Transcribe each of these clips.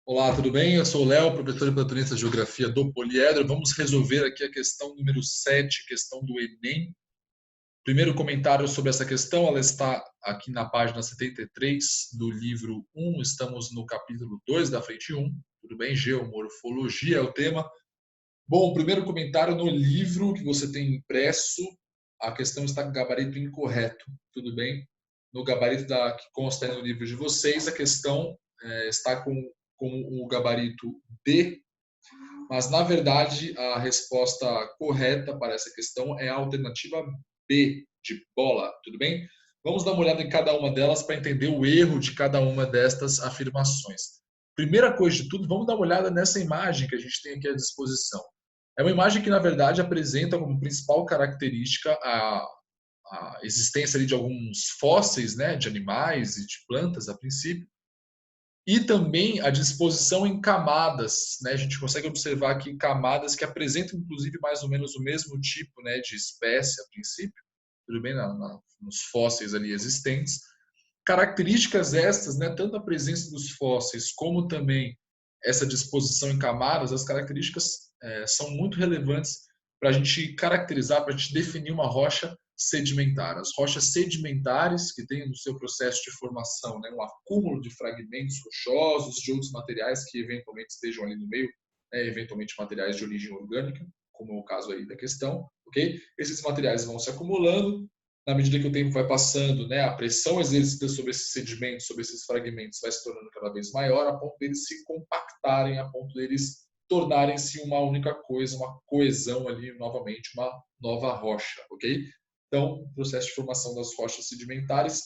Olá, tudo bem? Eu sou o Léo, professor e plantonista de Geografia do Poliedro. Vamos resolver aqui a questão número 7, questão do Enem. Primeiro comentário sobre essa questão, ela está aqui na página 73 do livro 1, estamos no capítulo 2 da frente 1. Tudo bem? Geomorfologia é o tema. Bom, primeiro comentário no livro que você tem impresso, a questão está com gabarito incorreto. Tudo bem? No gabarito que consta aí no livro de vocês, a questão está com o gabarito D, mas na verdade a resposta correta para essa questão é a alternativa B, de bola. Tudo bem? Vamos dar uma olhada em cada uma delas para entender o erro de cada uma destas afirmações. Primeira coisa de tudo, vamos dar uma olhada nessa imagem que a gente tem aqui à disposição. É uma imagem que, na verdade, apresenta como principal característica a existência ali de alguns fósseis, né, de animais e de plantas, a princípio, e também a disposição em camadas, né? A gente consegue observar aqui camadas que apresentam, inclusive, mais ou menos o mesmo tipo, né, de espécie, a princípio, tudo bem, nos fósseis ali existentes. Características estas, né, tanto a presença dos fósseis como também essa disposição em camadas, as características são muito relevantes para a gente caracterizar, para a gente definir uma rocha sedimentar. As rochas sedimentares, que têm no seu processo de formação, né, um acúmulo de fragmentos rochosos, de outros materiais que eventualmente estejam ali no meio, né, eventualmente materiais de origem orgânica, como é o caso aí da questão, ok? Esses materiais vão se acumulando, na medida que o tempo vai passando, né, a pressão exercida sobre esses sedimentos, sobre esses fragmentos, vai se tornando cada vez maior, a ponto deles se compactarem, a ponto deles tornarem-se uma única coisa, uma coesão ali, novamente, uma nova rocha, ok? Então, o processo de formação das rochas sedimentares,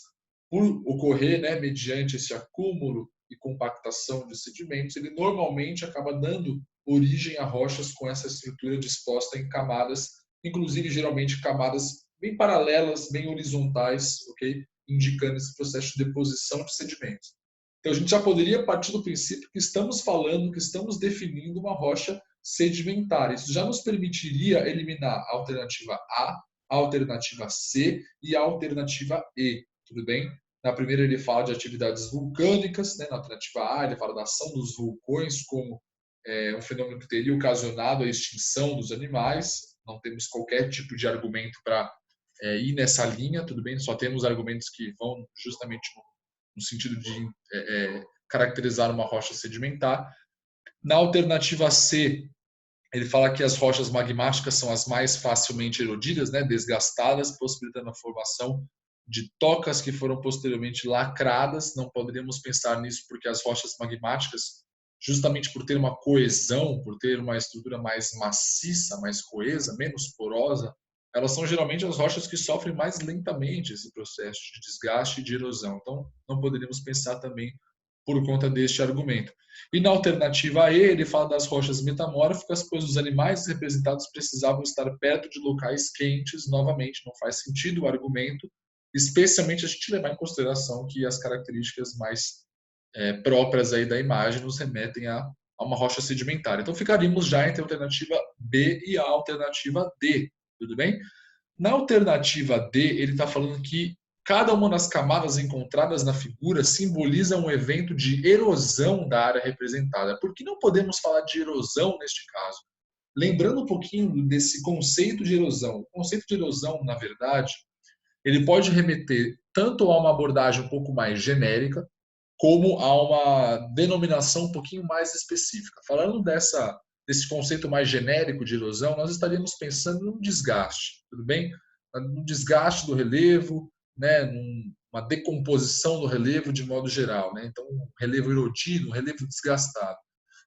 por ocorrer, né, mediante esse acúmulo e compactação de sedimentos, ele normalmente acaba dando origem a rochas com essa estrutura disposta em camadas, inclusive geralmente camadas bem paralelas, bem horizontais, ok? Indicando esse processo de deposição de sedimentos. Então, a gente já poderia partir do princípio que estamos falando, que estamos definindo uma rocha sedimentar. Isso já nos permitiria eliminar a alternativa A, a alternativa C e a alternativa E, tudo bem? Na primeira ele fala de atividades vulcânicas, né? Na alternativa A ele fala da ação dos vulcões como um fenômeno que teria ocasionado a extinção dos animais. Não temos qualquer tipo de argumento para ir nessa linha, tudo bem? Só temos argumentos que vão justamente no sentido de caracterizar uma rocha sedimentar. Na alternativa C, ele fala que as rochas magmáticas são as mais facilmente erodidas, né, desgastadas, possibilitando a formação de tocas que foram posteriormente lacradas. Não poderíamos pensar nisso porque as rochas magmáticas, justamente por ter uma coesão, por ter uma estrutura mais maciça, mais coesa, menos porosa, elas são geralmente as rochas que sofrem mais lentamente esse processo de desgaste e de erosão. Então, não poderíamos pensar também por conta deste argumento. E na alternativa A, ele fala das rochas metamórficas, pois os animais representados precisavam estar perto de locais quentes. Novamente, não faz sentido o argumento, especialmente a gente levar em consideração que as características mais próprias aí da imagem nos remetem a uma rocha sedimentar. Então, ficaríamos já entre a alternativa B e a alternativa D, tudo bem? Na alternativa D, ele está falando que cada uma das camadas encontradas na figura simboliza um evento de erosão da área representada. Por que não podemos falar de erosão neste caso? Lembrando um pouquinho desse conceito de erosão. O conceito de erosão, na verdade, ele pode remeter tanto a uma abordagem um pouco mais genérica, como a uma denominação um pouquinho mais específica. Falando desse conceito mais genérico de erosão, nós estaríamos pensando num desgaste, tudo bem? No desgaste do relevo, né? Numa decomposição do relevo de modo geral, né? Então, um relevo erodido, um relevo desgastado.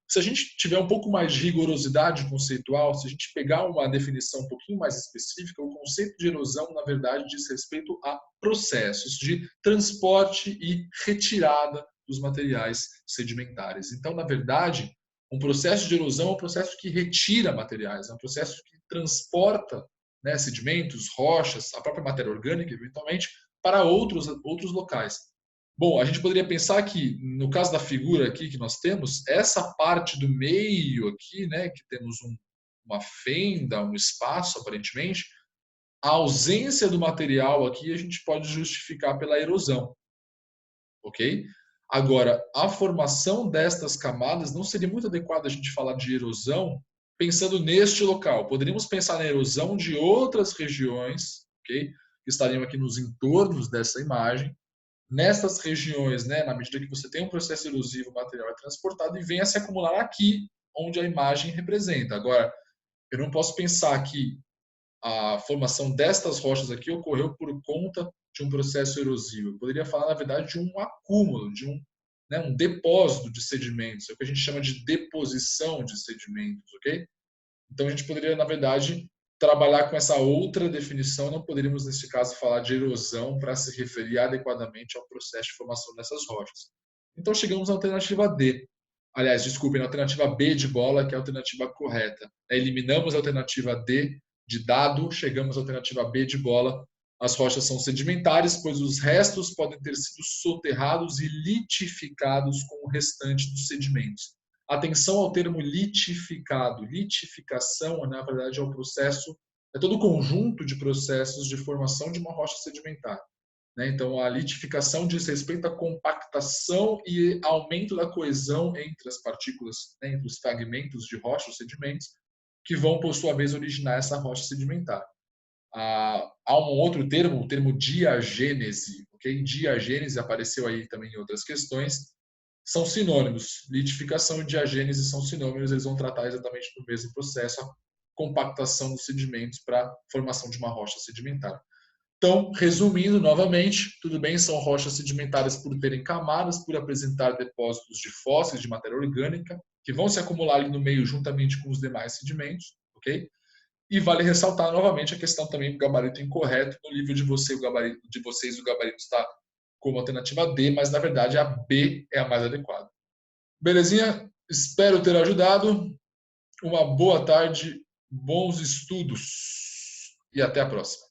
Se a gente tiver um pouco mais de rigorosidade conceitual, se a gente pegar uma definição um pouquinho mais específica, o conceito de erosão, na verdade, diz respeito a processos de transporte e retirada dos materiais sedimentares. Então, na verdade, um processo de erosão é um processo que retira materiais, é um processo que transporta, né, sedimentos, rochas, a própria matéria orgânica, eventualmente, para outros locais. Bom, a gente poderia pensar que, no caso da figura aqui que nós temos, essa parte do meio aqui, né, que temos uma fenda, um espaço, aparentemente, a ausência do material aqui a gente pode justificar pela erosão, ok? Agora, a formação destas camadas não seria muito adequado a gente falar de erosão pensando neste local. Poderíamos pensar na erosão de outras regiões, ok? Que estariam aqui nos entornos dessa imagem. Nestas regiões, né, na medida que você tem um processo erosivo, o material é transportado e vem a se acumular aqui, onde a imagem representa. Agora, eu não posso pensar que a formação destas rochas aqui ocorreu por conta de um processo erosivo. Eu poderia falar, na verdade, de um acúmulo, de um depósito de sedimentos, é o que a gente chama de deposição de sedimentos, ok? Então, a gente poderia, na verdade, trabalhar com essa outra definição, não poderíamos, nesse caso, falar de erosão para se referir adequadamente ao processo de formação dessas rochas. Então, chegamos à alternativa D. Aliás, desculpem, na alternativa B de bola, que é a alternativa correta. Eliminamos a alternativa D de dado, chegamos à alternativa B de bola. As rochas são sedimentares, pois os restos podem ter sido soterrados e litificados com o restante dos sedimentos. Atenção ao termo litificado. Litificação, na verdade, é o processo, é todo o conjunto de processos de formação de uma rocha sedimentar. Então, a litificação diz respeito à compactação e aumento da coesão entre as partículas, entre os fragmentos de rocha, os sedimentos, que vão, por sua vez, originar essa rocha sedimentar. Há um outro termo, o termo diagênese. Okay? Diagênese apareceu aí também em outras questões. São sinônimos. Litificação e diagênese são sinônimos, eles vão tratar exatamente do mesmo processo, a compactação dos sedimentos para a formação de uma rocha sedimentar. Então, resumindo novamente, tudo bem, são rochas sedimentares por terem camadas, por apresentar depósitos de fósseis de matéria orgânica, que vão se acumular ali no meio juntamente com os demais sedimentos, ok? E vale ressaltar novamente a questão também do gabarito incorreto. No livro de vocês, o gabarito está como alternativa D, mas na verdade a B é a mais adequada. Belezinha? Espero ter ajudado. Uma boa tarde, bons estudos e até a próxima.